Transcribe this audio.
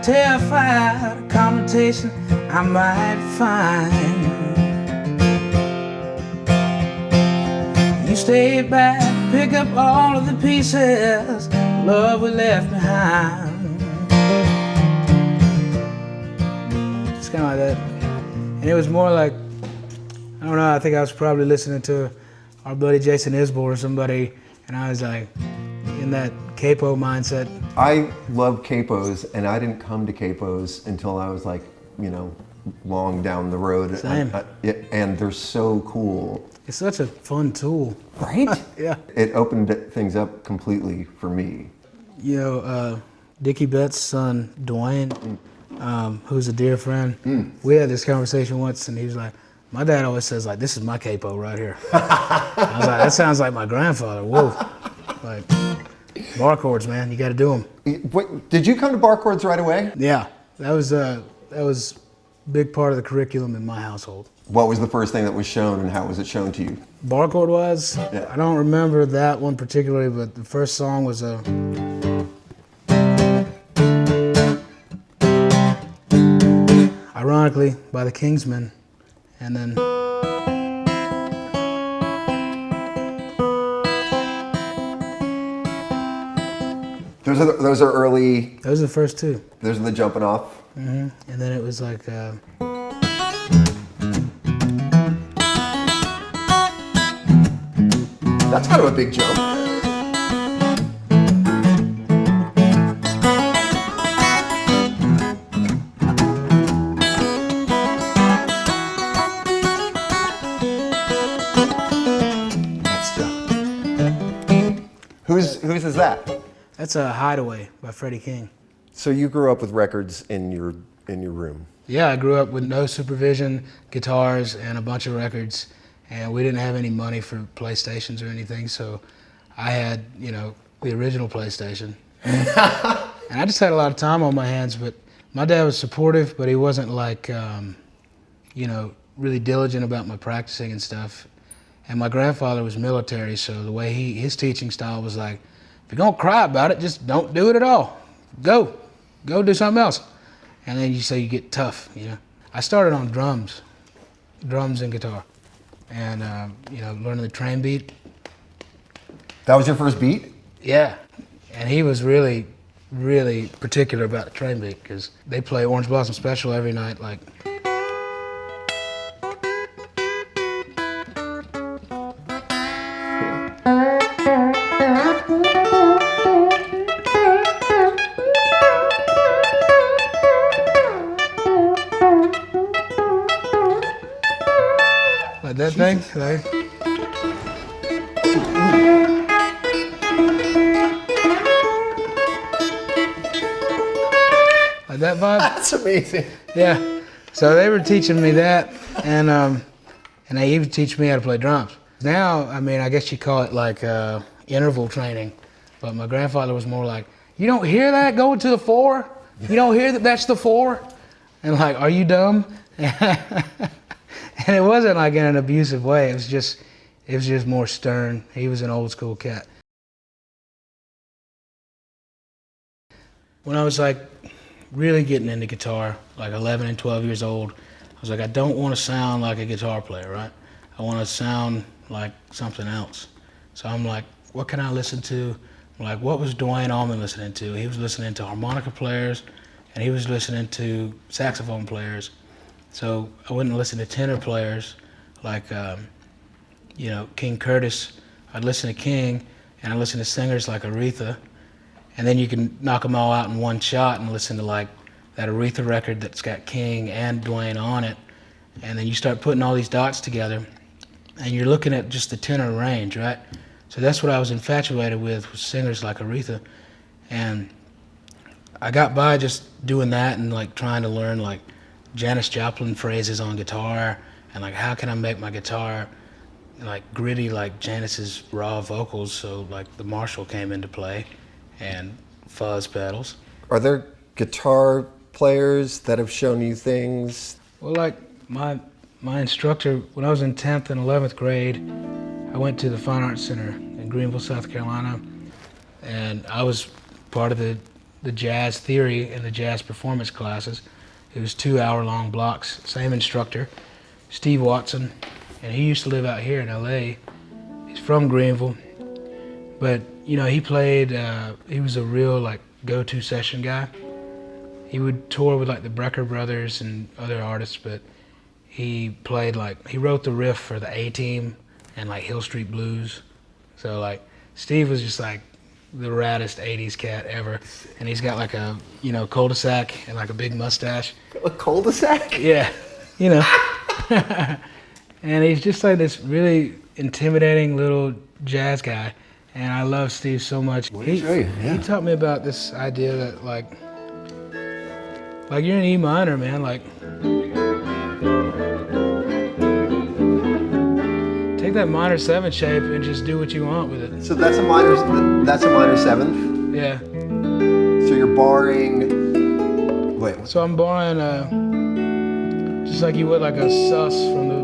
terrified of confrontation I might find. You stayed back, pick up all of the pieces, love we left behind. It's kind of like that. And it was more like, I don't know, I think I was probably listening to our buddy Jason Isbell or somebody, and I was like in that capo mindset. I love capos, and I didn't come to capos until I was like, you know, long down the road. Same. And they're so cool. It's such a fun tool. Right? Yeah. It opened things up completely for me. You know, Dickie Betts' son, Dwayne, who's a dear friend, we had this conversation once, and he was like, my dad always says, like, this is my capo right here. I was like, that sounds like my grandfather. Whoa. Like, bar chords, man, you got to do them. Wait, did you come to bar chords right away? Yeah, that was a big part of the curriculum in my household. What was the first thing that was shown, and how was it shown to you? Bar chord was? Yeah. I don't remember that one particularly, but the first song was ironically, by the Kingsmen, and then Those are early. those are the first two. Those are the jumping off. And then it was like, That's kind of a big jump. Whose is that? that's a Hideaway by Freddie King. So you grew up with records in your room. Yeah, I grew up with no supervision, guitars, and a bunch of records, and we didn't have any money for PlayStations or anything, so I had, you know, the original PlayStation. And I just had a lot of time on my hands, but my dad was supportive, but he wasn't like, you know, really diligent about my practicing and stuff. And my grandfather was military, so the way his teaching style was like, if you're gonna cry about it, just don't do it at all. Go do something else. And then you get tough, you know. I started on drums and guitar, and you know, learning the train beat. That was your first beat? Yeah, and he was really, really particular about the train beat because they play Orange Blossom Special every night, like. Like that thing, like. Like that vibe. That's amazing. Yeah. So they were teaching me that, and they even teach me how to play drums. Now, I mean, I guess you call it like interval training, but my grandfather was more like, you don't hear that going to the 4? You don't hear that that's the 4? And like, are you dumb? And it wasn't like in an abusive way. It was just more stern. He was an old school cat. When I was like really getting into guitar, like 11 and 12 years old, I was like, I don't want to sound like a guitar player, right? I want to sound like something else. So I'm like, what can I listen to? I'm like, what was Duane Allman listening to? He was listening to harmonica players, and he was listening to saxophone players. So I wouldn't listen to tenor players like, you know, King Curtis. I'd listen to King, and I'd listen to singers like Aretha. And then you can knock them all out in one shot and listen to like that Aretha record that's got King and Duane on it. And then you start putting all these dots together, and you're looking at just the tenor range, right? So that's what I was infatuated with singers like Aretha. And I got by just doing that and like trying to learn like Janis Joplin phrases on guitar, and like how can I make my guitar like gritty like Janis's raw vocals. So like the Marshall came into play, and fuzz pedals. Are there guitar players that have shown you things? Well, like my instructor, when I was in 10th and 11th grade, I went to the Fine Arts Center in Greenville, South Carolina, and I was part of the the jazz theory and the jazz performance classes. It was 2-hour-long blocks. Same instructor, Steve Watson, and he used to live out here in LA. He's from Greenville, but you know, he played. He was a real like go-to session guy. He would tour with like the Brecker Brothers and other artists, but he played like he wrote the riff for the A-Team and like Hill Street Blues. So like Steve was just like the raddest 80s cat ever, and he's got like a, you know, cul-de-sac and like a big mustache. A cul-de-sac? Yeah, you know. And he's just like this really intimidating little jazz guy, and I love Steve so much. He taught me about this idea that like you're in E minor, man, like take that minor 7 shape and just do what you want with it. So that's a minor 7th? Yeah. So you're borrowing, wait. So I'm borrowing just like you would like a sus from the